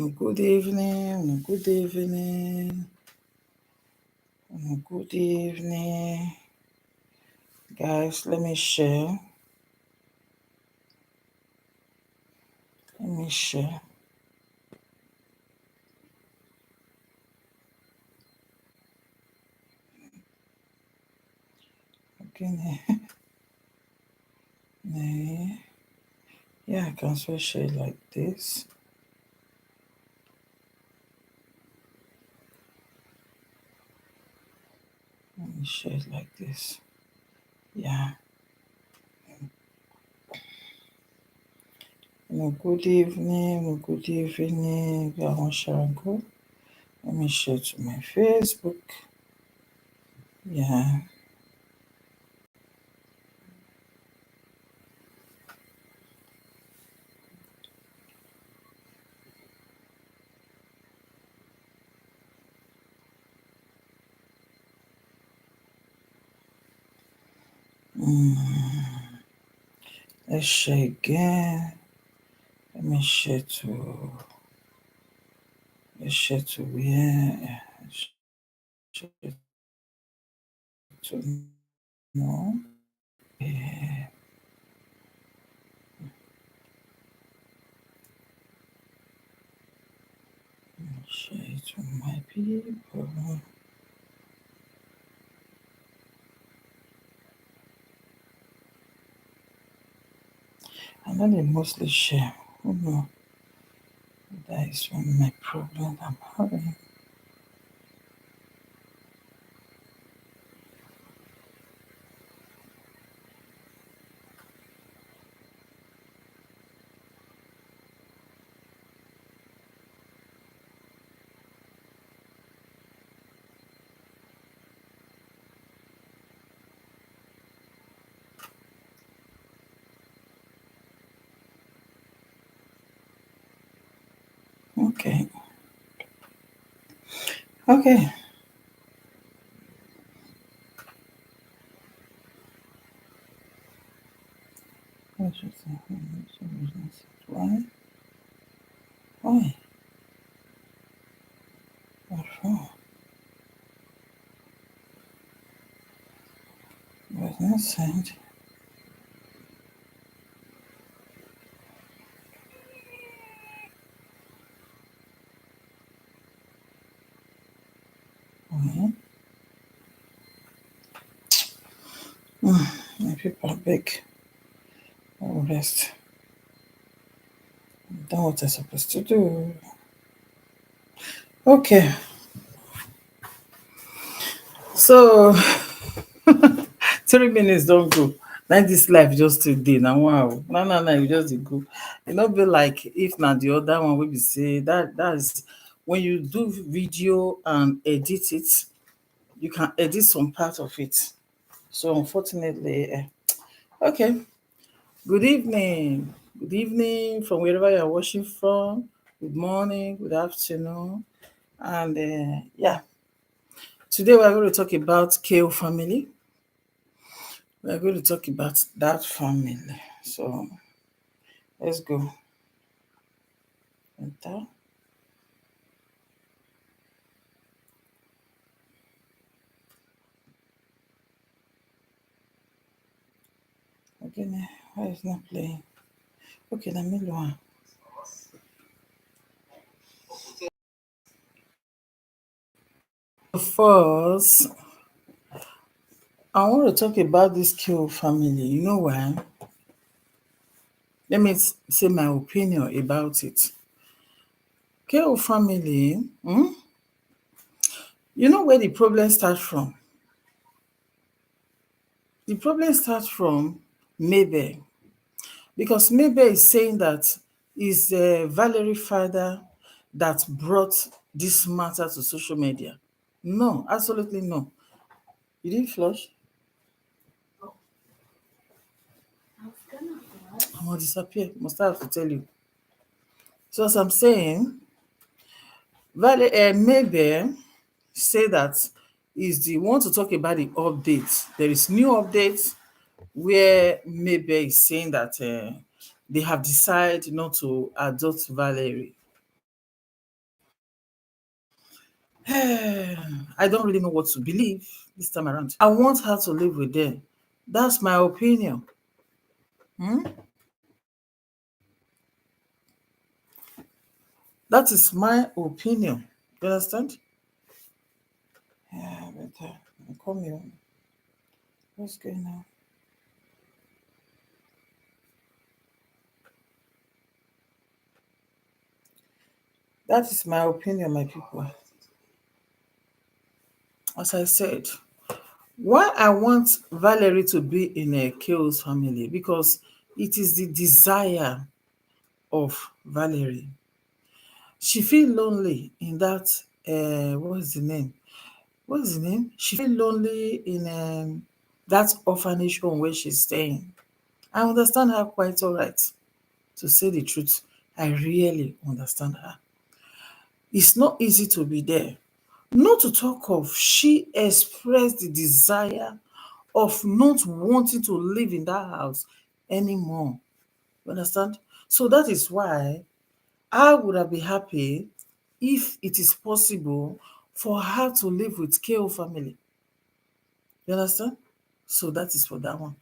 Good evening, good evening, good evening. Guys, let me share. Let me share. Okay, yeah, I can also share like this. Let me share it like this. Yeah. Good evening, good evening. I want share go. Let me share to my Facebook. Yeah. Let's share again. Let me share to. Let's share to where. Share to no. Yeah. Share to my people. I know they mostly share. Oh no, that is one of my problems I'm having. Okay. Okay. Let's just say, why? Why? What for? Was not sent. Why? My people big. I'll rest. Done what I'm supposed to do. Okay. So 3 minutes don't go. Now this life just today. Now wow. No, you just dey go. It not be like if not the other one will be say that's when you do video and edit it, you can edit some part of it. So unfortunately, okay. Good evening. Good evening from wherever you're watching from. Good morning, good afternoon. And yeah, today we're going to talk about KO family. We're going to talk about that family. So let's go. Enter. Again, why is not playing? Okay, let me one. First, I want to talk about this KO family. You know why? Let me say my opinion about it. KO family, you know where the problem starts from? The problem starts from Mabel, because Mabel is saying that it's Valerie father that brought this matter to social media. No, absolutely no. You didn't flush? I'm gonna disappear. Must I have to tell you? So as I'm saying, Mabel say that is the want to talk about the update. There is new update where Mabel is saying that they have decided not to adopt Valerie. I don't really know what to believe this time around. I want her to live with them. That's my opinion. Hmm? That is my opinion. You understand? Yeah, but come here. What's going on? That is my opinion, my people. As I said, why I want Valerie to be in a Chaos family, because it is the desire of Valerie. She feel lonely in that what's the name? What's the name? She feel lonely in that orphanage home where she's staying. I understand her quite all right. To say the truth, I really understand her. It's not easy to be there. Not to talk of she expressed the desire of not wanting to live in that house anymore. You understand? So that is why I would have been happy if it is possible for her to live with KO family. You understand? So that is for that one.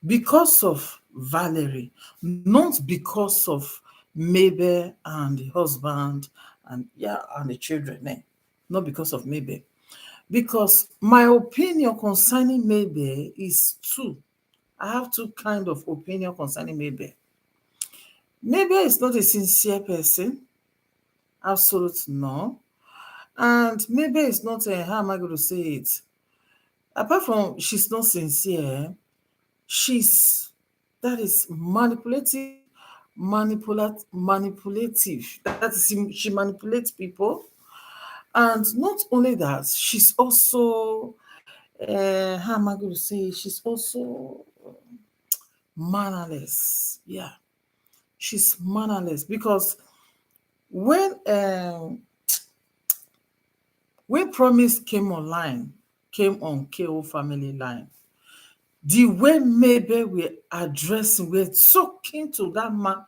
Because of Valerie, not because of Mabel and the husband and yeah, and the children. Not because of Mabel. Because my opinion concerning Mabel is two. I have two kind of opinion concerning Mabel. Mabel is not a sincere person. Absolute no. And Mabel is not a, how am I going to say it? Apart from she's not sincere, she's that is manipulative. That is she manipulates people. And not only that, she's also how am I going to say it? She's also mannerless. Yeah, she's mannerless because when when Promise came online, came on KO family line, the way Mabel were addressing, were talking to that man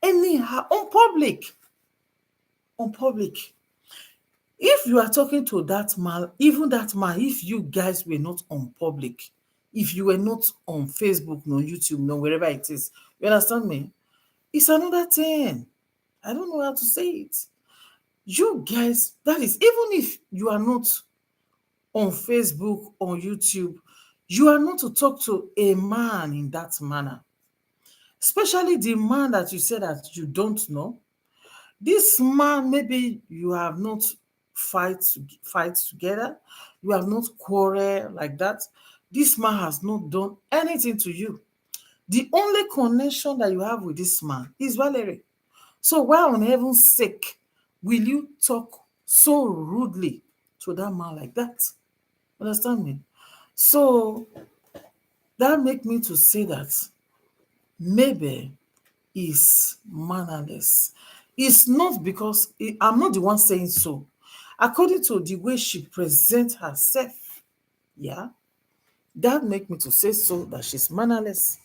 anyhow on public. If you are talking to that man, even that man, if you guys were not on public, if you were not on Facebook, no YouTube, no wherever it is, you understand me? It's another thing. I don't know how to say it. You guys, that is, even if you are not on Facebook, on YouTube, you are not to talk to a man in that manner. Especially the man that you said that you don't know. This man, maybe you have not fight together, you have not quarrel like that. This man has not done anything to you. The only connection that you have with this man is Valerie. So why on heaven's sake will you talk so rudely to that man like that? Understand me? So that make me to say that maybe is mannerless. It's not because I'm not the one saying so. According to the way she presents herself, yeah, that make me to say so that she's mannerless.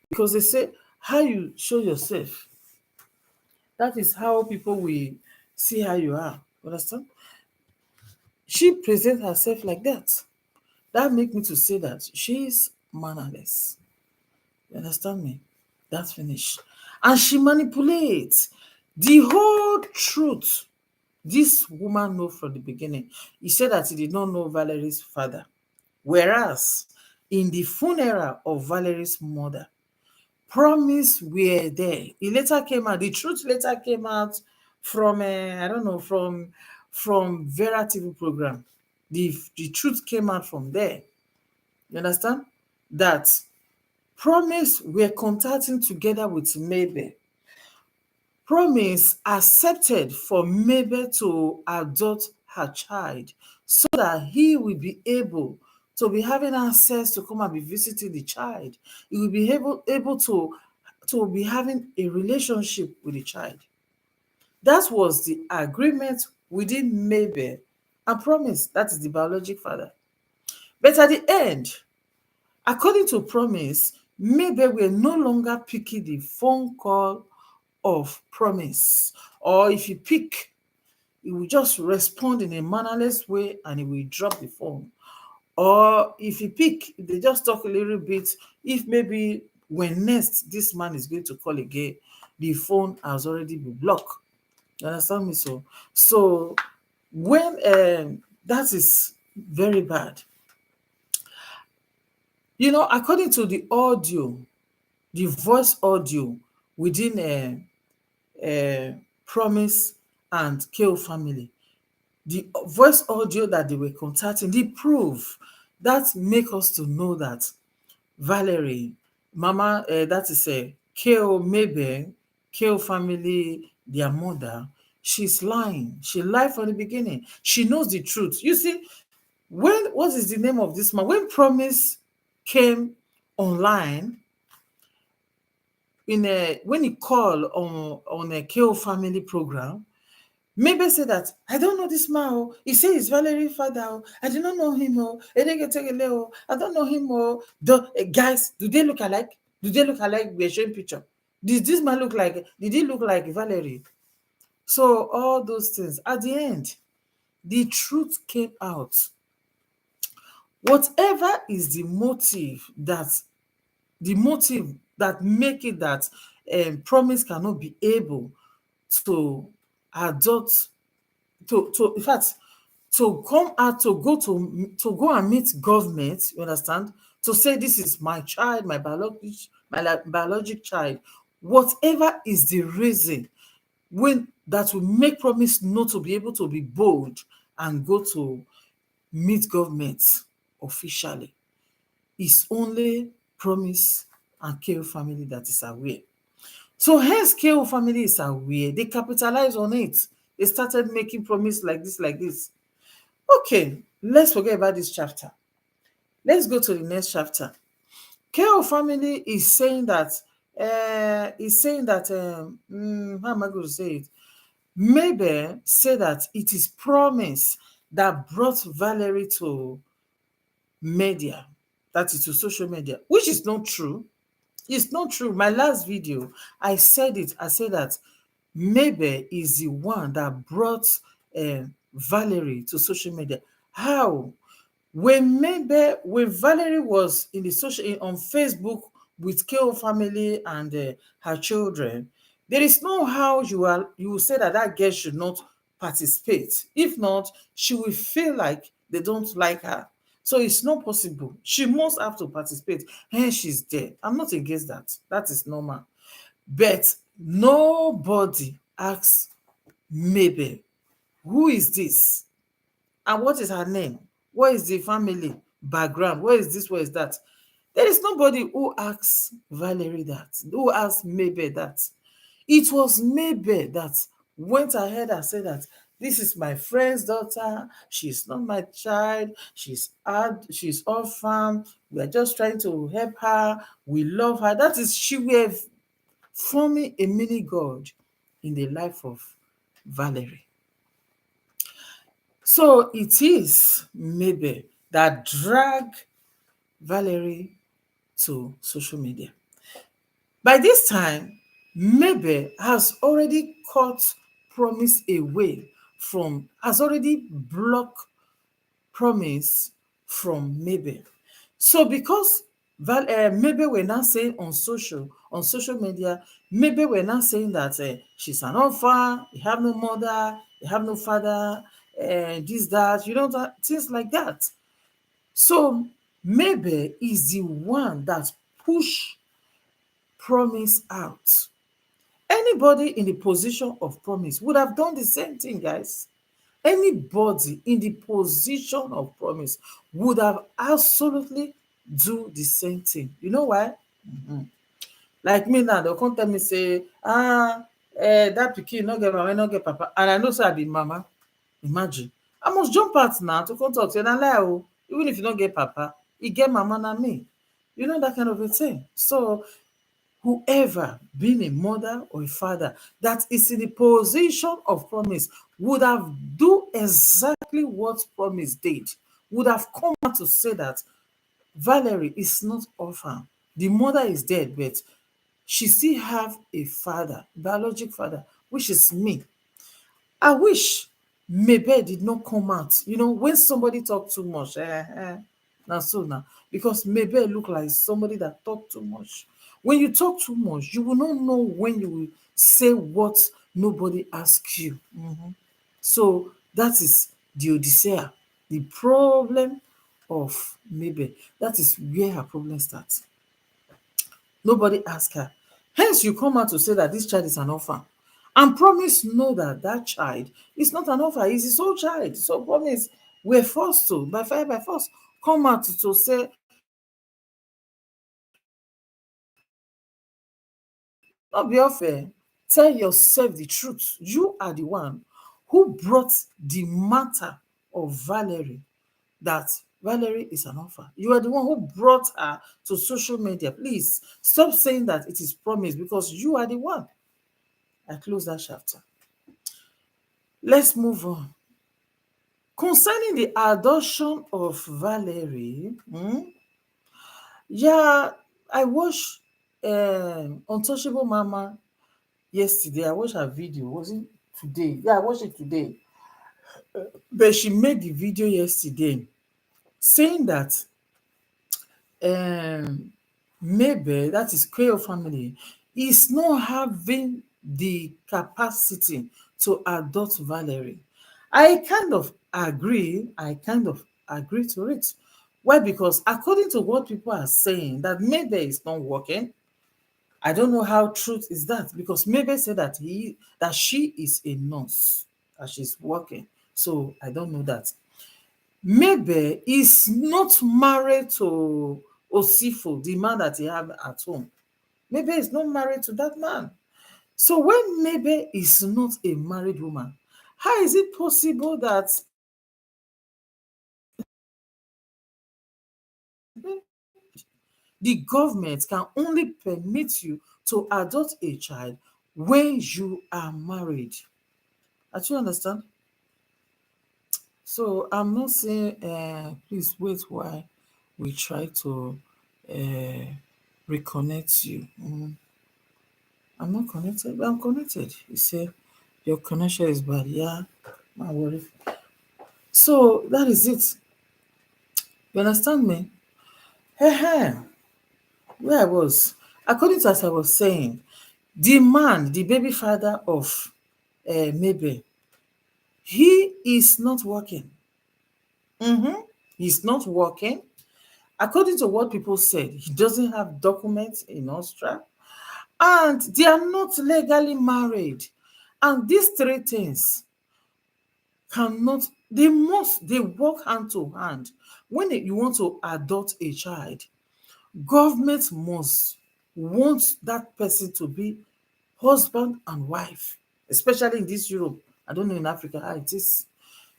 Because they say how you show yourself, that is how people will see how you are. Understand? She presents herself like that. That make me to say that she's mannerless. You understand me? That's finished. And she manipulates the whole truth. This woman know from the beginning. He said that he did not know Valerie's father. Whereas in the funeral of Valerie's mother, Promise were there. It later came out. The truth later came out from I don't know, from Vera TV program. The truth came out from there. You understand? That Promise were contacting together with Mabel. Promise accepted for Mabel to adopt her child so that he will be able to be having access to come and be visiting the child. He will be able to be having a relationship with the child. That was the agreement within Mabel and Promise, that is the biologic father. But at the end, according to Promise, Mabel were no longer picking the phone call of Promise. Or if you pick, he will just respond in a mannerless way and he will drop the phone. Or if he pick, they just talk a little bit. If maybe when next this man is going to call again, the phone has already been blocked. You understand me? So when that is very bad. According to the audio, the voice audio within Promise and KO family, the voice audio that they were contacting, the proof that make us to know that Valerie, Mama, that is a KO Mabel, KO family, their mother, she's lying. She lied from the beginning. She knows the truth. You see, what is the name of this man? When Promise came online, when he called on a KO family program, Maybe say that I don't know this man. Oh. He say he's Valerie father. Oh. I do not know him. Oh. Edegetegele, oh. I don't know him. Oh. Guys, do they look alike? Do they look alike? We're showing picture. Did this man look like? Did he look like Valerie? So all those things. At the end, the truth came out. Whatever is the motive that make it that Promise cannot be able to adopt, to in fact, to come out, to go and meet government, you understand, to say this is my child, my biologic child. Whatever is the reason when that will make Promise not to be able to be bold and go to meet government officially, is only Promise and KO family that is aware. So hence KO family is aware. They capitalize on it. They started making promise like this, like this. Okay, let's forget about this chapter. Let's go to the next chapter. KO family is saying that how am I going to say it? Maybe say that it is Promise that brought Valerie to media, that is to social media, which is not true. It's not true. My last video, I said it. I said that Maybe is the one that brought Valerie to social media. How? When Valerie was in the on Facebook with KO family and her children, there is no how you will say that that girl should not participate. If not, she will feel like they don't like her. So it's not possible. She must have to participate. And she's there. I'm not against that. That is normal. But nobody asks Mabel, who is this? And what is her name? What is the family background? What is this? What is that? There is nobody who asks Valerie that, who asks Mabel that. It was Mabel that went ahead and said that this is my friend's daughter. She's not my child. She's orphan. We are just trying to help her. We love her. That is, she were forming a mini God in the life of Valerie. So it is Mabel that dragged Valerie to social media. By this time, Mabel has already cut Promise away has already blocked Promise from Mabel. So because Mabel were now saying on social media, Mabel were now saying that she's an orphan, you have no mother, you have no father, this, that, things like that. So Mabel is the one that push Promise out. Anybody in the position of Promise would have done the same thing, guys. Anybody in the position of Promise would have absolutely do the same thing. You know why? Like me now, they'll come tell me say, that pikin no get mama, no get papa, and I know say I be mama. Imagine, I must jump out now to come talk say na lie o. Even if you don't get papa, you get mama na me. You know, that kind of a thing. So whoever, being a mother or a father that is in the position of Promise, would have do exactly what Promise did, would have come out to say that Valerie is not orphan. The mother is dead, but she still have a father, biologic father, which is me. I wish Maybe did not come out. When somebody talk too much, now so now, because maybe look like somebody that talk too much. When you talk too much, you will not know when you will say what nobody asks you. So that is the Odyssea, the problem of maybe. That is where her problem starts. Nobody asked her. Hence, you come out to say that this child is an orphan. And Promise know that that child is not an orphan, he's his own child. So Promise, we're forced to, by fire, by force, come out to say, not be unfair. Tell yourself the truth. You are the one who brought the matter of Valerie, that Valerie is an orphan. You are the one who brought her to social media. Please stop saying that it is Promise, because you are the one. I close that chapter. Let's move on. Concerning the adoption of Valerie, yeah, I watched Untouchable Mama yesterday. I watched her video. Was it today? Yeah, I watched it today. But she made the video yesterday saying that um maybe that is Quayle family is not having the capacity to adopt Valerie. I kind of agree to it. Why? Because according to what people are saying, that maybe is not working. I don't know how truth is that, because maybe said that she is a nurse, that she's working. So I don't know that. Maybe is not married to Osifo, the man that he have at home. Maybe is not married to that man. So when maybe is not a married woman, how is it possible that the government can only permit you to adopt a child when you are married? Do you understand? So I'm not saying, please wait while we try to uh, reconnect you. I'm not connected, but I'm connected. You say your connection is bad. Yeah, no worry. So that is it. You understand me? Hey, where I was, according to as I was saying, the man, the baby father of Mabel, he is not working. He's not working. According to what people said, he doesn't have documents in Austria, and they are not legally married. And these three things cannot, they work hand to hand. When you want to adopt a child, government must want that person to be husband and wife, especially in this Europe. I don't know in Africa how it is.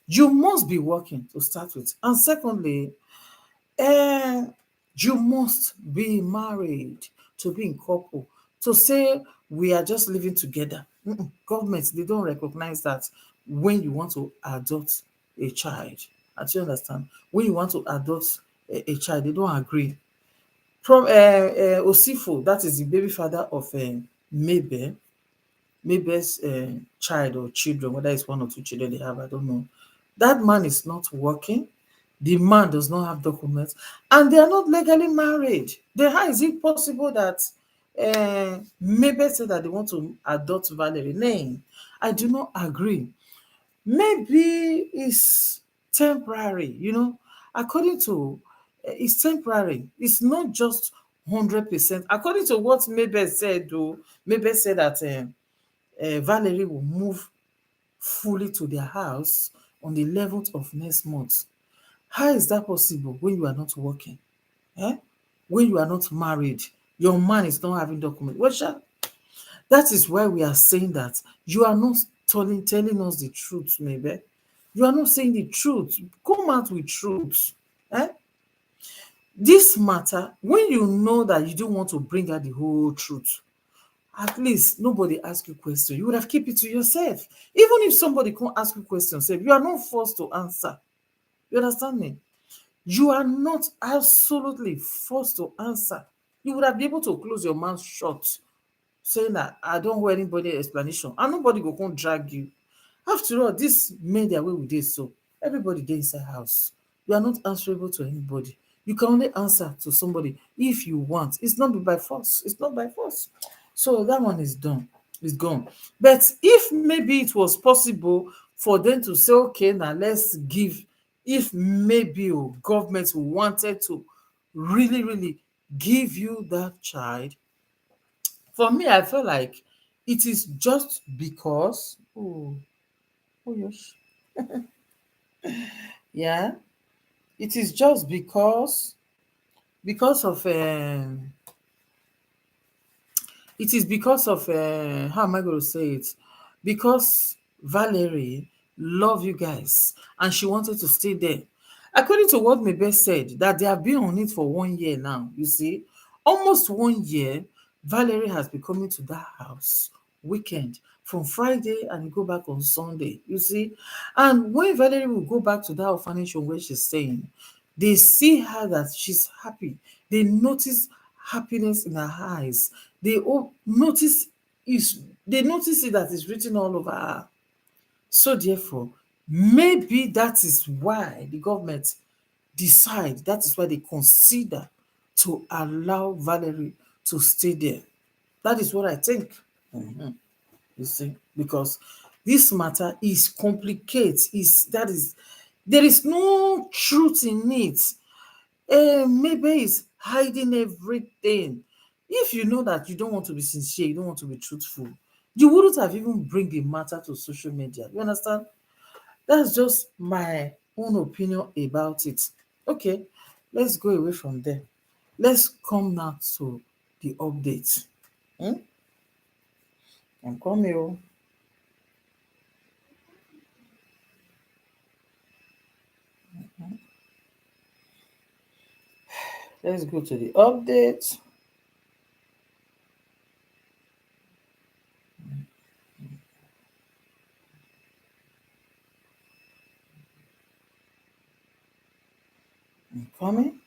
You must be working to start with. And secondly, um you must be married, to be in couple, to say we are just living together. Government, they don't recognize that when you want to adopt a child. Do you understand? When you want to adopt a child, they don't agree. From Osifo, that is the baby father of Mabel, Mabel's child or children, whether it's one or two children they have, I don't know. That man is not working. The man does not have documents, and they are not legally married. Then how is it possible that Mabel said that they want to adopt Valerie? Nay, I do not agree. Maybe it's temporary, according to it's temporary. It's not just 100%. According to what Mabel said, though, Mabel said that Valerie will move fully to their house on the 11th of next month. How is that possible when you are not working? Eh? When you are not married, your man is not having document. Well, sha, that is why we are saying that you are not telling us the truth, maybe. You are not saying the truth. Come out with truth. Eh? This matter, when you know that you don't want to bring out the whole truth, at least nobody ask you question. You would have kept it to yourself. Even if somebody can't ask you questions, you are not forced to answer. You understand me? You are not absolutely forced to answer. You would have been able to close your mouth shut, saying that I don't want anybody explanation, and nobody go come drag you. After all, this media wey we dey so, everybody dey inside house. You are not answerable to anybody. You can only answer to somebody if you want. It's not by force. It's not by force. So that one is done. It's gone. But if maybe it was possible for them to say, okay, now let's give, if maybe government wanted to really, really give you that child, for me, I feel like it is just because, oh yes, yeah, it is just because of it is because of how am I going to say it? Because Valerie love you guys and she wanted to stay there. According to what Mebe said, that they have been on it for 1 year now. You see, almost 1 year, Valerie has been coming to that house weekend from Friday and go back on Sunday. You see, and when Valerie will go back to that orphanage home where she's staying, they see her that she's happy. They notice happiness in her eyes. They all notice is they notice it that it's written all over her. So therefore, maybe that is why the government decide, that is why they consider to allow Valerie to stay there. That is what I think. Mhm. You see, because this matter is complicated. There is no truth in it. Maybe it's hiding everything. If you know that you don't want to be sincere, you don't want to be truthful, you wouldn't have even bring the matter to social media. You understand? That's just my own opinion about it. Okay, let's go away from there. Let's come now to the update. Hmm? I'm coming. Let's go to the update. I'm coming.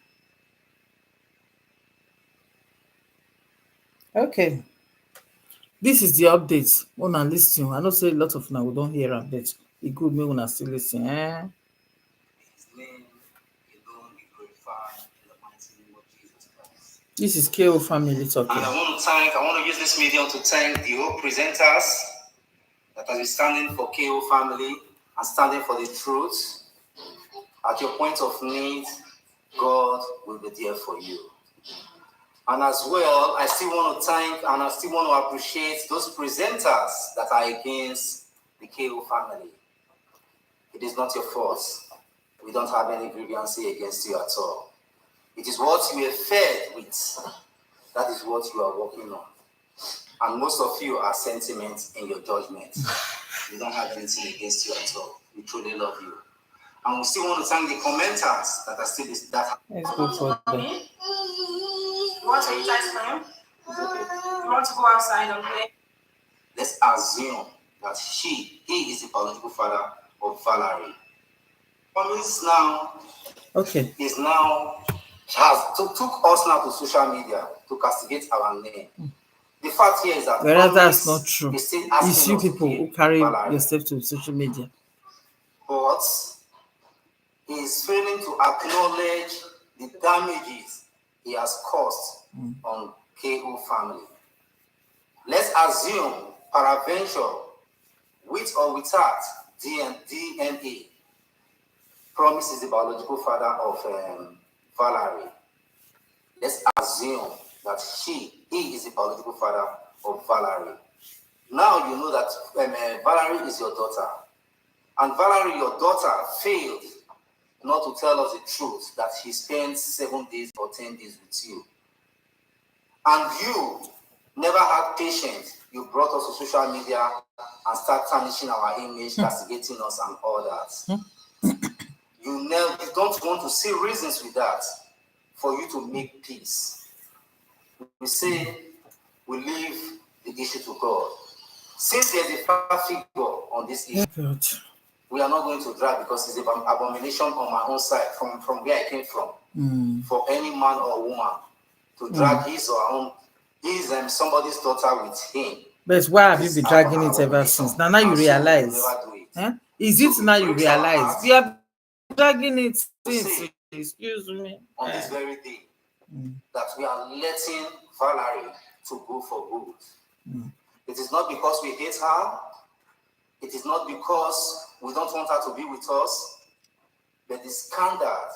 Okay. This is the update. Una lis ten. I know say a lot of una we don hear am, but e good make una still lis ten. His name alone be glorified in the mighty name of Jesus Christ. This is KO family talking. And I want to use this medium to thank the whole presenters that has been standing for KO family and standing for the truth. At your point of need, God will be there for you. And as well, I still want to thank and I still want to appreciate those presenters that are against the KO family. It is not your fault. We don't have any grievance against you at all. It is what you are fed with. That is what you are working on. And most of you are sentiment in your judgment. We don't have anything against you at all. We truly love you. And we still want to thank the commenters that are still that. Let's go for them. You want to eat ice cream? You want to go outside and play? Let's assume that he is the biological father of Valerie. Promise now, okay, is now took us now to social media to castigate our name. The fact here is that whereas that's not true. It's you people who carry yourself to social media. But he is failing to acknowledge the damages he has caused on KO family. Let's assume peradventure, with or without DNA, Promise is the biological father of Valerie. Let's assume that he is the biological father of Valerie. Now you know that Valerie is your daughter. And Valerie, your daughter, failed not to tell us the truth that he spent 7 days or 10 days with you. And you never had patience. You brought us to social media and start tarnishing our image, castigating us and all that. You don't want to see reasons with that for you to make peace. We say we leave the issue to God. Since there's a father figure on this issue, we are not going to drag because it's an abomination on my own side from where I came from. For any man or woman to drag his or her own, somebody's daughter with him. But why have you been dragging it ever since? Now you realize. Is it now you realize? You have dragging it since. Excuse me. On this very day, that we are letting Valerie to go for good. It is not because we hate her. It is not because we don't want her to be with us. But the standard,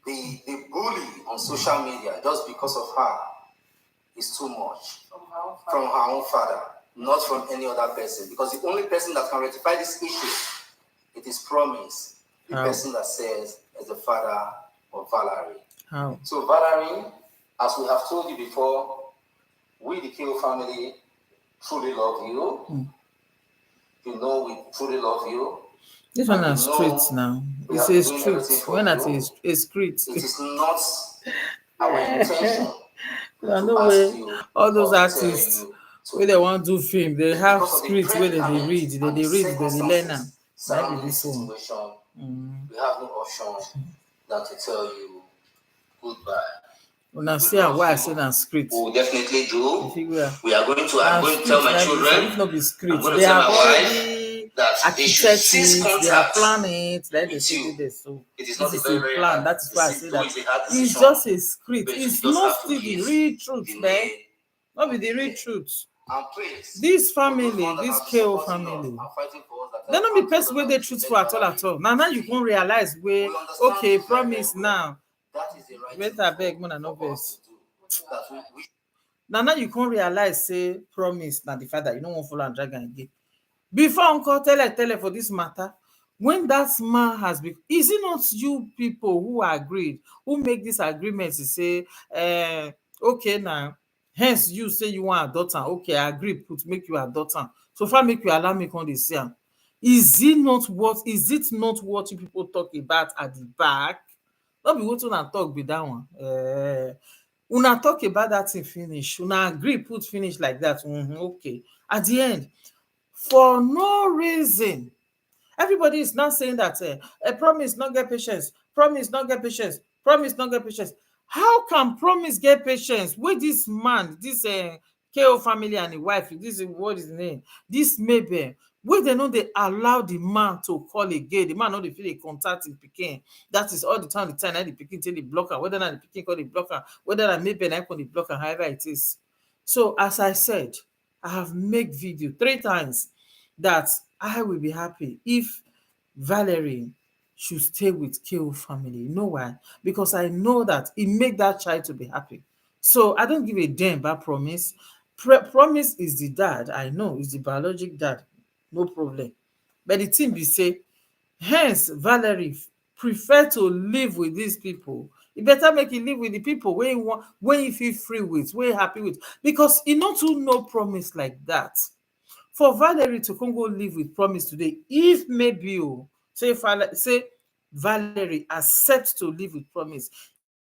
the bully on social media just because of her is too much from her own father, not from any other person. Because the only person that can rectify this issue, it is Promise, the person that says is the father of Valerie. How? So Valerie, as we have told you before, we the KO family truly love you. You know we truly love you. This one is street now. It's a street. When I say a street, it is not our intention. All those artists where they want to do film, they have scripts where they read, they read, they learn them. Maybe this one. We have no option than to tell you goodbye. When I see why I say that script, we will definitely do. We are going to. I'm going to tell my children. If not be script, they are already architects, they are planning. Then they say this. So it is not a plan. That is why I say that it's just a script. It's not the real truth, man. Not be the real truth. This family, this KO family, they don't be person where they truthful at all. Now you can realize where okay, Promise now. Better beg more than no verse. Now you can realize say Promise now the father you don't want follow and drag again. Before Uncle tell for this matter, when that man has been, is it not you people who agreed, who make this agreement to say, okay now, hence you say you want a daughter, okay, I agree, put make you a daughter. So far make you allow me come this say, is it not what you people talk about at the back? Don't be what una talk be that one. Una talk about that thing finish. Una agree put finish like that. Okay. At the end, for no reason, everybody is not saying that a Promise not get patience, Promise not get patience, Promise not get patience. How can Promise get patience with this man, this KO family and the wife, this is what is the name, this Mabel, where they know they allow the man to call again, the man know they feel they contact his pikin. That is all the time and the pikin tell the blocker, whether not the pikin call the blocker, whether not Mabel I call the blocker, however it is. So as I said, I have made video 3 times that I will be happy if Valerie should stay with KO family. You know why? Because I know that it make that child to be happy. So I don't give a damn about Promise. Promise is the dad. I know is the biologic dad. No problem. But the thing be say, hence Valerie prefer to live with these people. You better make it live with the people where you want, where you feel free with, where you happy with. Because you not to no Promise like that. For Valerie to come go live with Promise today, if maybe say Valerie accepts to live with Promise,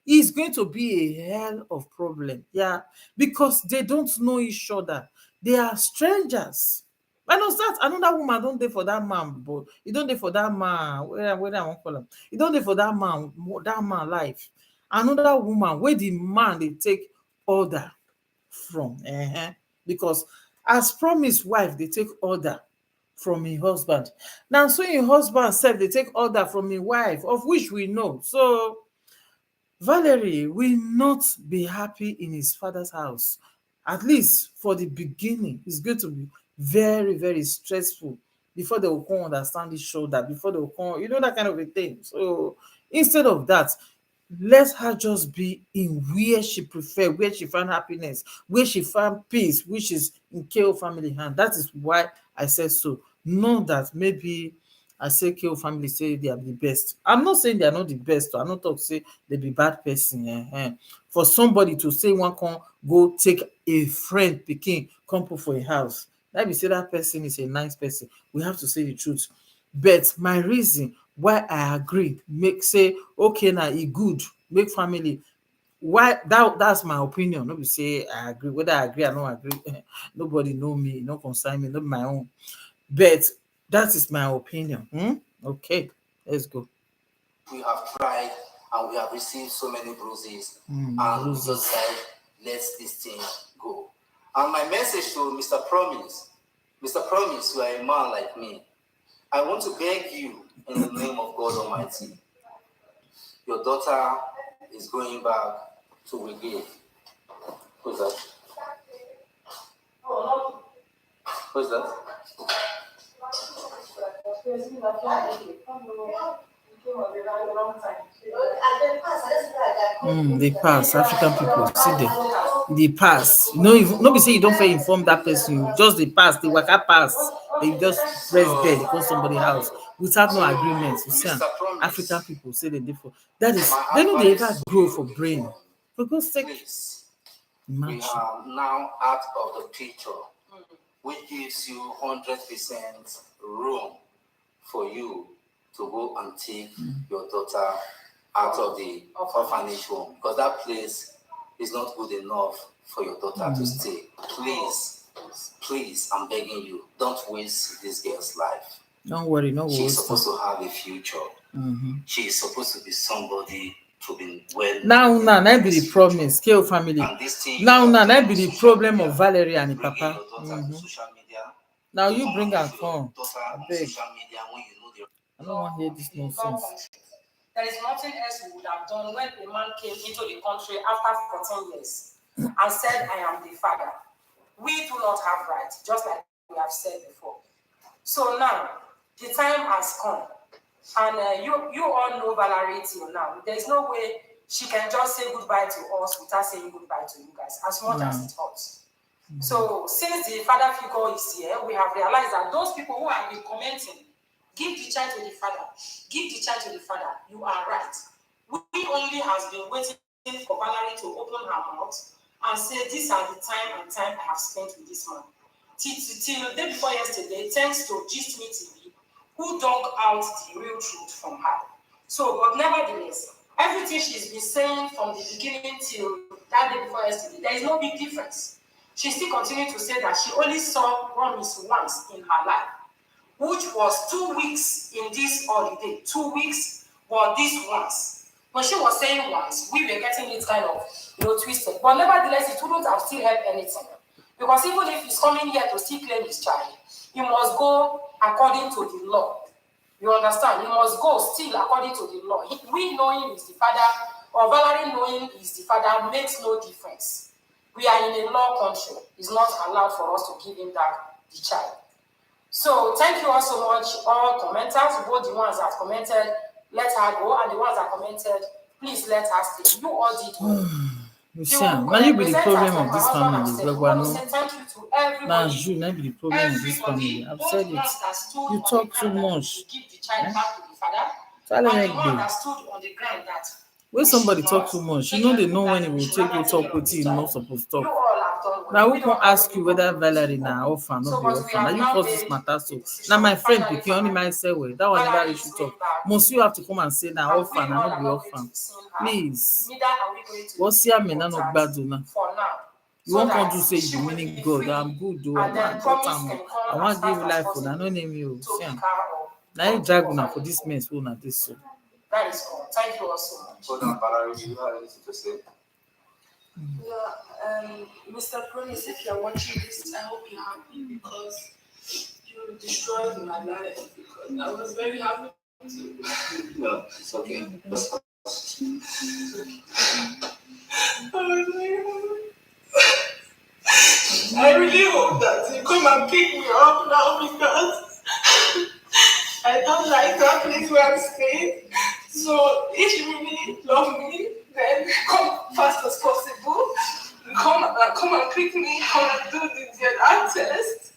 is going to be a hell of problem. Yeah, because they don't know each other. They are strangers. I know that another woman don't dey for that man, but you don't dey for that man. Where I want call him, you don't dey for that man life. Another woman where the man they take order from, because as Promise wife they take order from his husband. Now so his husband sef they take order from his wife, of which we know. So Valerie will not be happy in his father's house. At least for the beginning, it's going to be very, very stressful before they will come understand each other, before they will come, that kind of a thing. So instead of that, let her just be in where she prefer, where she find happiness, where she find peace, which is in KO family hand. That is why I said so. Not that maybe I say KO family say they are the best. I'm not saying they are not the best. I'm not talking say they be bad person. For somebody to say one can go take a friend pikin come put for a house, let me say that person is a nice person. We have to say the truth. But my reason why I agree, make say okay now e good, make family. Why that's my opinion. Nobody say I agree. Whether I agree or not agree, nobody know me, no concern me, not my own. But that is my opinion. Okay, let's go. We have tried and we have received so many bruises, and we just said, let this thing go. And my message to Mr. Promise, you are a man like me. I want to beg you in the name of God Almighty. Your daughter is going back to Wigate. Who's that? Who's that? The pass, African people, see them. The pass. You know, if no be say you don't fair inform that person, just the pass, the waka pass. They just press there, they go somebody house without no agreement. You see, African people say they differ. That is, they know they ever grow for brain. For God's sake, Please, we imagine. are now out of the picture, which gives you 100% room for you to go and take your daughter out of the orphanage home, because that place is not good enough for your daughter to stay. Please, I'm begging you, don't waste this girl's life. Don't worry, no worries. She's supposed to have a future. She is supposed to be somebody to be well. Now, that be the problem. Scale family. Now, that be the problem of Valerie and the papa. Now you bring her come. I don't want to hear this nonsense. There is nothing else we would have done when a man came into the country after 14 years and said, I am the father. We do not have rights, just like we have said before. So now, the time has come. And you all know Valerie till now. There is no way she can just say goodbye to us without saying goodbye to you guys, as much as it hurts. So since the father figure is here, we have realized that those people who have been commenting, give the child to the father, give the child to the father, you are right. We only has been waiting for Valerie to open her mouth and say, these are the time I have spent with this man. Till the day before yesterday, thanks to Gist Me TV, who dug out the real truth from her. So, but nevertheless, everything she's been saying from the beginning till that day before yesterday, there is no big difference. She still continues to say that she only saw Promise once in her life, which was 2 weeks in this holiday. 2 weeks, but this once. When she was saying once, we were getting it kind of, twisted. But nevertheless, it wouldn't have still helped anything. Because even if he's coming here to still claim his child, he must go according to the law. You understand? He must go still according to the law. We knowing he's the father, or Valerie knowing he's the father, makes no difference. We are in a law country. It's not allowed for us to give him back the child. So thank you all so much, all commenters, both the ones that commented, let her go, and the ones that commented, please let her stay. You all did well. You see, now you be the problem of this family. Now you be the problem of this family. I've said it. You talk too much. When somebody talk too much, they know when it will take you talk with you not supposed to talk. Now we can ask you whether Valerie na orphan or not be orphan. Now you cause this matter so. Now my friend Pikin only might say well, that one never issue talk. Must you have to come and say now orphan and not be orphan? Please. What's your man not bad now? You won't come to say you meaning God. I'm good though. I want to give you life for that. No name you. Now you drag now for this mess. Who not this so? That is all. Thank you all so much. Hold on, Valerie, do you have anything to say? Yeah, Mr. Promise, if you're watching this, I hope you're happy because you destroyed my life. Because I was very happy to. No, it's okay. I really hope that you come and pick me up now because I don't like that place where I'm staying. So if you really love me, then come fast as possible. Come and pick me. Come and do the DNA test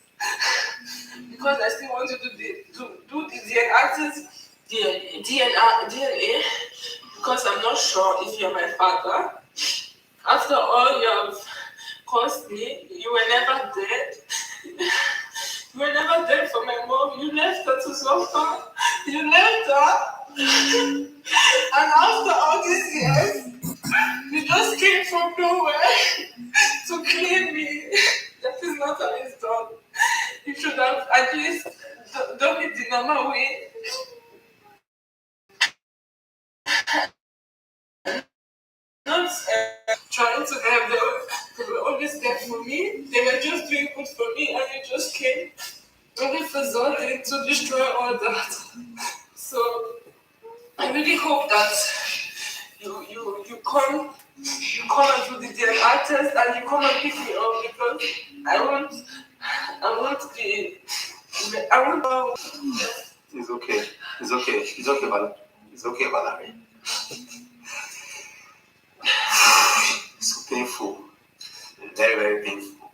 because I still want to do the DNA test, DNA because I'm not sure if you're my father. After all you have caused me, you were never dead. You were never there for my mom. You left her to suffer. You left her. And after all these years, you just came from nowhere to claim me. That is not how it's done. You should have at least done it the normal way. Not trying to have them. They were always there for me. They were just doing good for me, and you just came and if it's something to destroy all that. So I really hope that you come and do the DNA test and you come and pick me up because I want It's okay. It's okay. It's okay, Valerie. It's okay, Valerie. It's so painful. Very, very painful.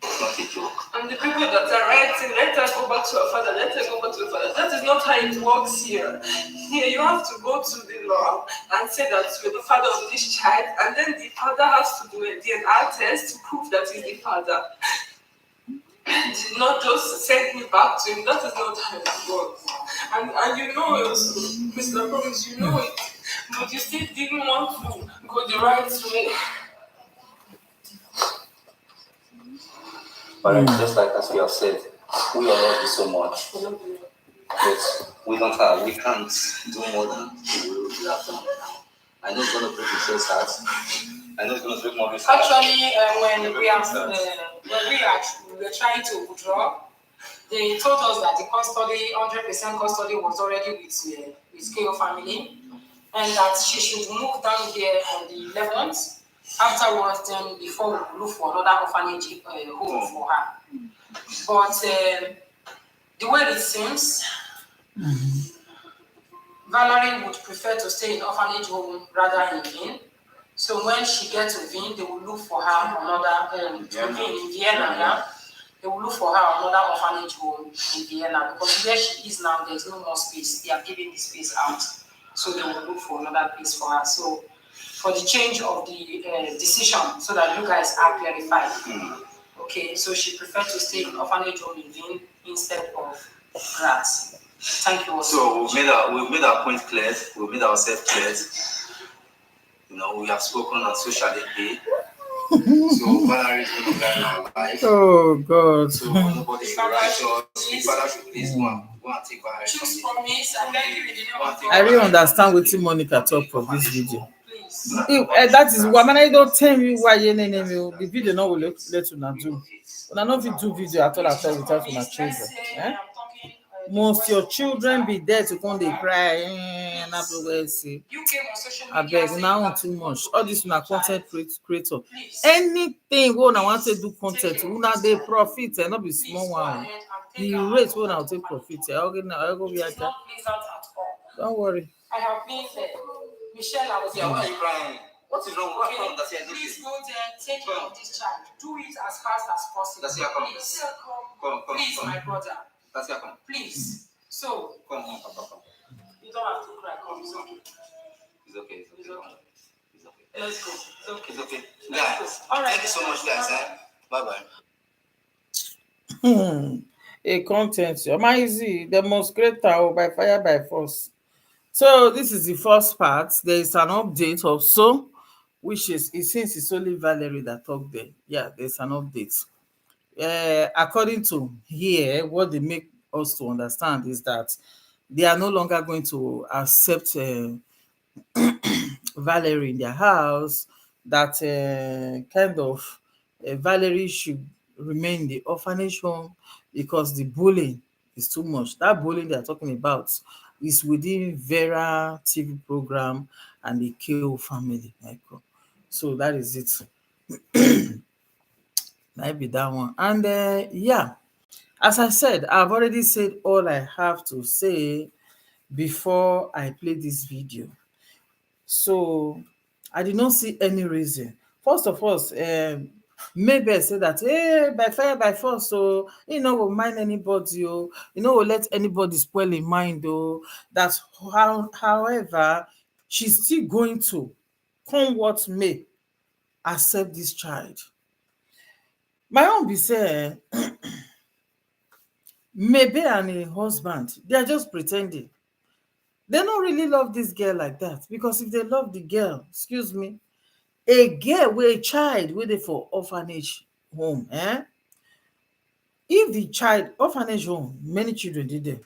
It's not a joke. And the people that are writing, let us go back to our father, let us go back to our father. That is not how it works here. Here you have to go to the law and say that you're the father of this child, and then the father has to do a DNA test to prove that he's the father. Did not just send me back to him. That is not how it works. And you know it, Mr. Promise, you know it. But you still didn't want to go the right way. But just like as we have said, we love you so much. But we can't do more than we have done. I know it's going to break your chest heart. I know it's going to break more heart. Actually, when we were trying to withdraw, they told us that the custody, 100% custody, was already with KO family, and that she should move down here on the 11th. Afterwards, then before we look for another orphanage home for her. But the way it seems, Valerie would prefer to stay in orphanage home rather than Vin. So when she gets to Vin, they will look for her another in Vienna. Yeah? They will look for her another orphanage home in Vienna because where she is now, there's no more space. They are giving the space out, so they will look for another place for her. So for the change of the decision, so that you guys are clarified. Okay, so she preferred to stay in orphanage home in Vin instead of Graz. Thank you. So we've made our point clear. We've made ourselves clear. You know, we have spoken on social media. So Valerie is going to learn our life. Oh God. So nobody should write us. If Father should please go and take Valerie. Choose for me, and then you really I really understand what Monica talk for this video. That is why I don't tell me why you name the video no will let you not do. When I know if you do video at all without my children. Eh? Must your children be there to come they cry and afterwards say I beg now too much. All this na content creator. Anything when I want to do content, una they profit and not be small one. The rate when I'll take profit. I'll go be at that. Don't worry. I have been there. Michelle, I was there. Why are you crying? What is wrong? What happened? Please go there, take care of this child. Do it as fast as possible. Please. Come. Please, my brother. Come. Please. So, Come, Papa. you don't have to cry. Come, it's okay. It's okay. It's okay. It's okay. Let's go. It's okay. It's okay. Let's Guys, go. All right. thank you so much, guys. Bye-bye. A content. Easy. Demonstrator by fire by force. So this is the first part. There is an update also, which is since it's only Valerie that talked there. Yeah, there's an update. According to here, what they make us to understand is that they are no longer going to accept Valerie in their house. That Valerie should remain in the orphanage home because the bullying is too much. That bullying they are talking about is within Vera TV program and the KO family. So that is it. Might be that one. And as I said, I've already said all I have to say before I play this video. So I did not see any reason. First of all, maybe I said that, hey, by fire, by force, so you know, will mind anybody, you know, will let anybody spoil in mind, though. That's however, she's still going to, come what may, accept this child. My own be say, maybe and a husband, they are just pretending. They don't really love this girl like that, because if they love the girl, excuse me, a girl with a child waiting for orphanage home, if the child orphanage home, many children did there.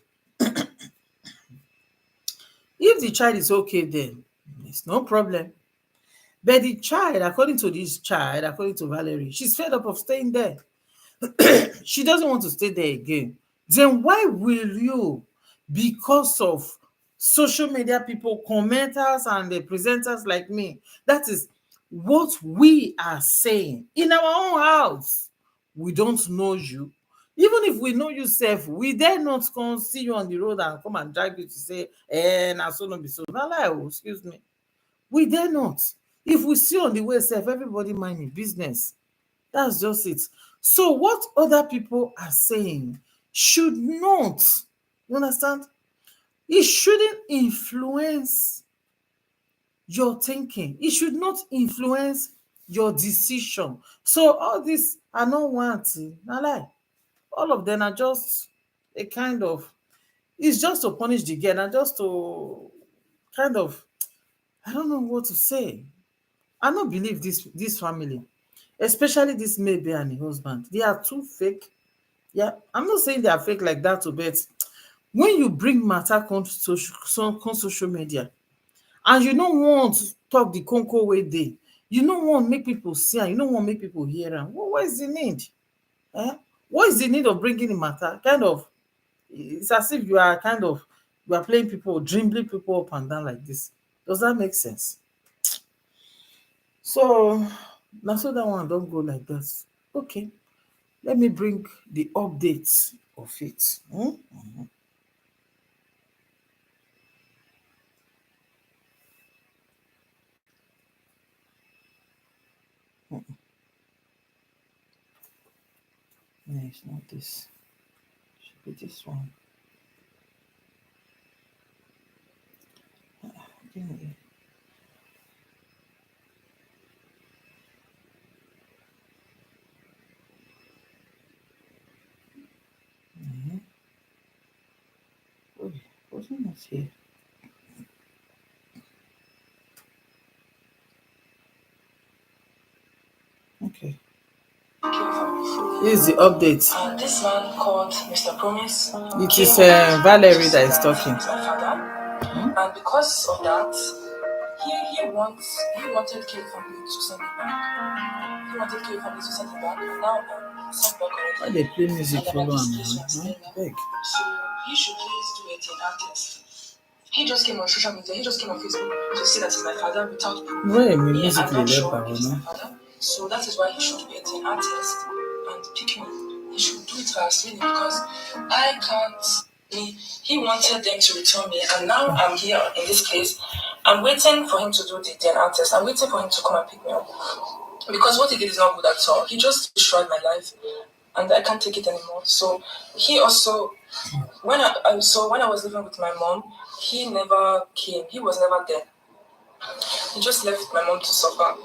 If the child is okay, then it's no problem. But the child, according to Valerie, she's fed up of staying there. She doesn't want to stay there again. Then why will you, because of social media people, commenters, and the presenters like me, that is what we are saying in our own house. We don't know you. Even if we know you self, we dare not come see you on the road and come and drag you to say, na so no be so. Na lie, oh, excuse me. We dare not. If we see on the way self, everybody mind im business. That's just it. So what other people are saying should not, you understand? It shouldn't influence your thinking. It should not influence your decision. So all this I no want, na lie. All of them are just a kind of, it's just to punish the girl and just to kind of, I don't know what to say. I don't believe this family, especially this maybe and the husband. They are too fake. Yeah, I'm not saying they are fake like that, but when you bring matter come social media, and you don't want to talk the conco way dey, you don't want make people see am, you don't want make people hear am. What is the need? Eh? What is the need of bringing the matter? Kind of, it's as if you are kind of, you are playing people, dribbling people up and down like this. Does that make sense? So now, so that one don't go like that. Okay, let me bring the updates of it. No, it's not this. Should be this one. Anyway. Oh, wasn't that here? Okay. This is the update. This man called Mr. Promise. It is Valerie that is talking. He's my father, and because of that, he wanted K family to send me back. He wanted K family to send me back, and now I'm sent back already. Why they play music And follow I'm am just now? Beg. So he should please do a DNA test. He just came on social media. He just came on Facebook to say that he's my father without proof. Wait, me I'm musically not there, sure but if he's my no. father. So that is why he should be a DNA test and pick me. He should do it fast, really, because I can't. He wanted them to return me, and now I'm here in this place. I'm waiting for him to do the DNA test. I'm waiting for him to come and pick me up. Because what he did is not good at all. He just destroyed my life, and I can't take it anymore. So he also, when I was living with my mom, he never came. He was never there. He just left my mom to suffer.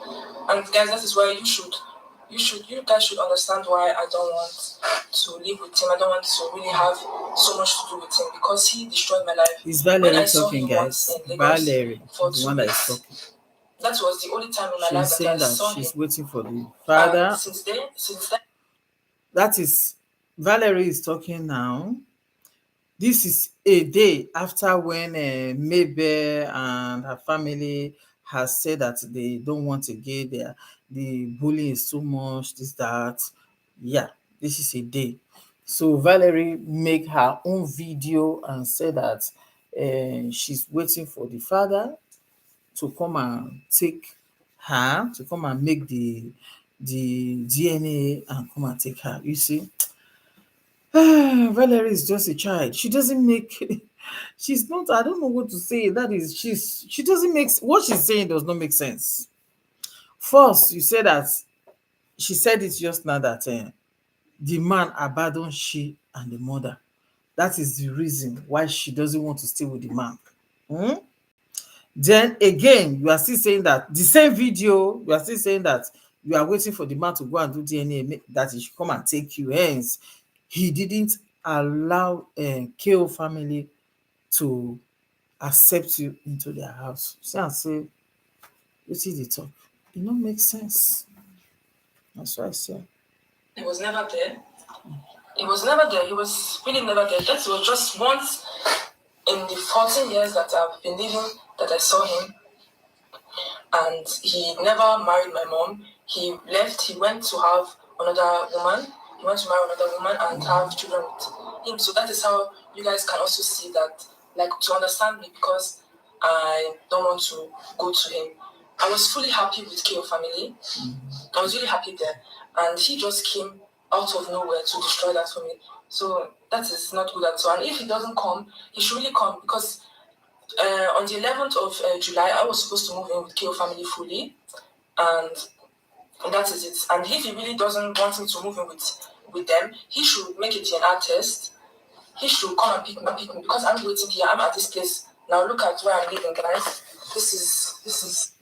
And guys, that is why you guys should understand why I don't want to live with him. I don't want to really have so much to do with him because he destroyed my life. It's When Valerie I saw talking, him guys. once in Lagos Valerie for is the 2 one that is weeks, talking. that was the only time in my life She's that I saying that saw she's him. waiting for the And father. since then, That is Valerie is talking now. This is a day after when Mabel and her family has said that they don't want again. The bullying is too much. This that, yeah. This is a day. So Valerie make her own video and said that she's waiting for the father to come and take her, to come and make the DNA and come and take her. You see, Valerie is just a child. She doesn't make. She's not. I don't know what to say. That is, she doesn't make what she's saying does not make sense. First, you said that she said it just now that the man abandoned she and the mother. That is the reason why she doesn't want to stay with the man. Hmm? Then again, you are still saying that the same video, you are still saying that you are waiting for the man to go and do DNA, that he should come and take you. Hence, he didn't allow KO family to accept you into their house. See and say, wetin dey talk? E no make sense. That's why I say. he was never there. He was never there. He was really never there. That was just once in the 14 years that I've been living that I saw him. And he never married my mom. He left. He went to have another woman. he wants to marry another woman and have children with him. So that is how you guys can also see that, like, to understand me, because I don't want to go to him. I was fully happy with KO family. I was really happy there. And he just came out of nowhere to destroy that for me. So that is not good at all. And if he doesn't come, he should really come, because on the 11th of July, I was supposed to move in with KO family fully. And that is it. And if he really doesn't want me to move in with them, he should make a DNA test. He should come and pick me, because I'm waiting here. I'm at this place. Now look at where I'm living, guys. This is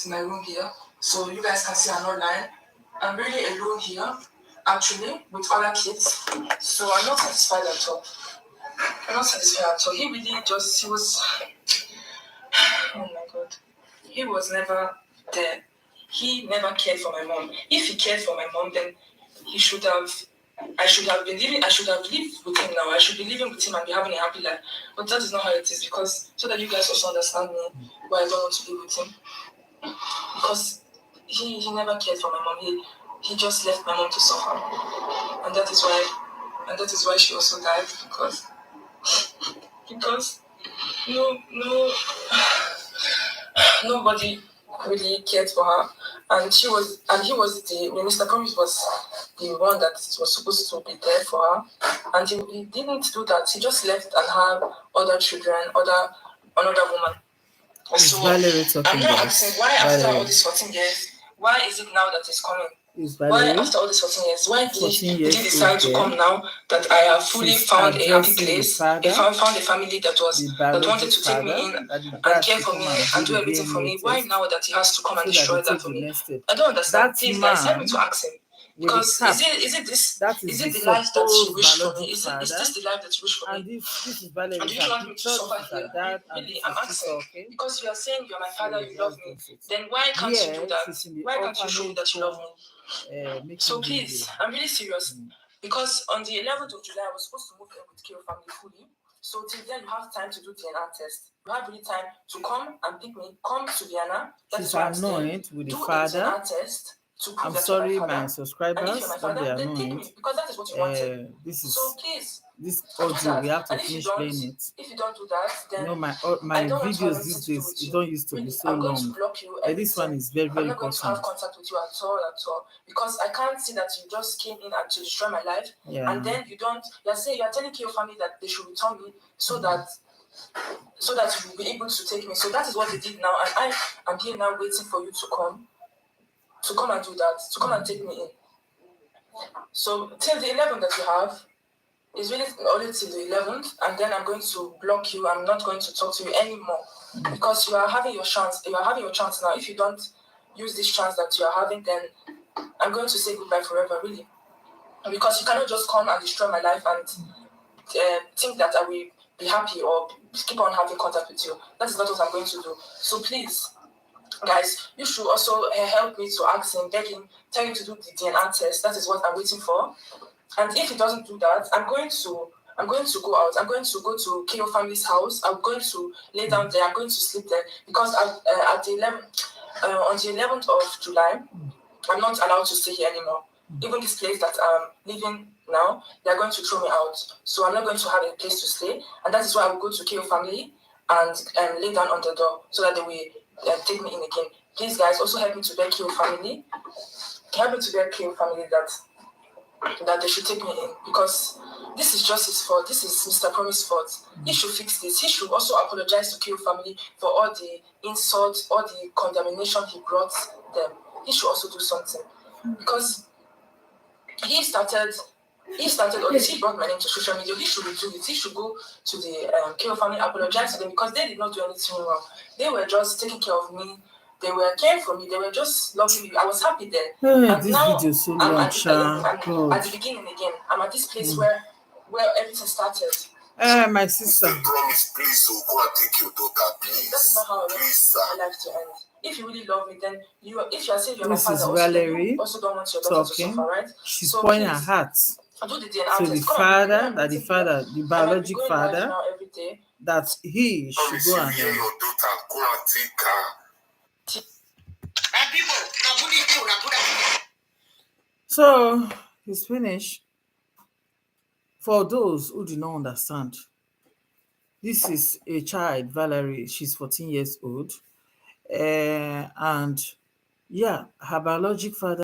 my room here. So you guys can see I'm not lying. I'm really alone here, actually, with other kids. So I'm not satisfied at all. He really just, he was, oh my God. He was never there. He never cared for my mom. If he cared for my mom, then I should have lived with him now. I should be living with him and be having a happy life. But that is not how it is, because so that you guys also understand me, why I don't want to live with him. Because he never cared for my mom. He just left my mom to suffer. And that is why she also died, because nobody really cared for her. And he was when Mr. Promise was the one that was supposed to be there for her, and he didn't do that. He just left and had other children, another woman. So I'm not asking why after all these 14 years, why is it now that it's coming? Why after all these 14 years, why did he decide to come now that I have fully found a happy place? Found a family that wanted to take me in and care for me and do everything for me. Why now that he has to come and destroy that for me? I don't understand. Please, guys, help me to ask him. Because is it the life that you wish for me? Is this the life that you wish for me? And do you want me to suffer here? Really, I'm asking. Because you are saying you are my father, you love me. Then why can't you do that? Why can't you show me that you love me? So please, I'm really serious. Because on the 11th of July, I was supposed to move in with KO family fully. So till then, you have time to do DNA test. You have really time to come and pick me. Come to Vienna. She's annoyed with the father. Test. I'm sorry, my subscribers, don't be annoyed. Because that is what you wanted. So please, this audio we have to finish playing it. If you don't do that, then my videos these days, it don't used to be so long. But this one is very, very important. I'm not going to have contact with you at all, because I can't see that you just came in and to destroy my life, and then you're telling your family that they should return me so that you will be able to take me. So that is what they did now, and I am here now waiting for you to come and do that, to come and take me in. So till the 11th that you have, is really only till the 11th, and then I'm going to block you. I'm not going to talk to you anymore, because you are having your chance. You are having your chance now. If you don't use this chance that you are having, then I'm going to say goodbye forever, really. Because you cannot just come and destroy my life and think that I will be happy or keep on having contact with you. That is not what I'm going to do. So please, guys, you should also help me to ask him, beg him, tell him to do the DNA test. That is what I'm waiting for. And if he doesn't do that, I'm going to go out. I'm going to go to KO family's house. I'm going to lay down there. I'm going to sleep there, because on the 11th of July, I'm not allowed to stay here anymore. Even this place that I'm living now, they're going to throw me out. So I'm not going to have a place to stay, and that is why I will go to KO family and lay down on the door so that they will take me in again. Please, guys, also help me to beg KO family. Help me to beg KO family that they should take me in, because this is just his fault. This is Mr. Promise's fault. He should fix this. He should also apologize to KO family for all the insults, all the condemnation he brought them. He should also do something, because he started all this. He brought my name to social media. He should do it. He should go to the KO family, apologize to them, because they did not do anything wrong. They were just taking care of me. They were caring for me. They were just loving me. I was happy there. And this now video is so I'm long, at the beginning again. I'm at this place where everything started. My sister. Promise, please, so go and take your daughter, please. That is not how I want my life to end. If you really love me, then if you are saying you're my father, also don't want your daughter to suffer, right? She's pouring her heart do the DNA to the father, the biological father, that he should go and your daughter, go and take her. So It's finished. For those who do not understand, this is a child, Valerie. She's 14 years old. And yeah, her biological father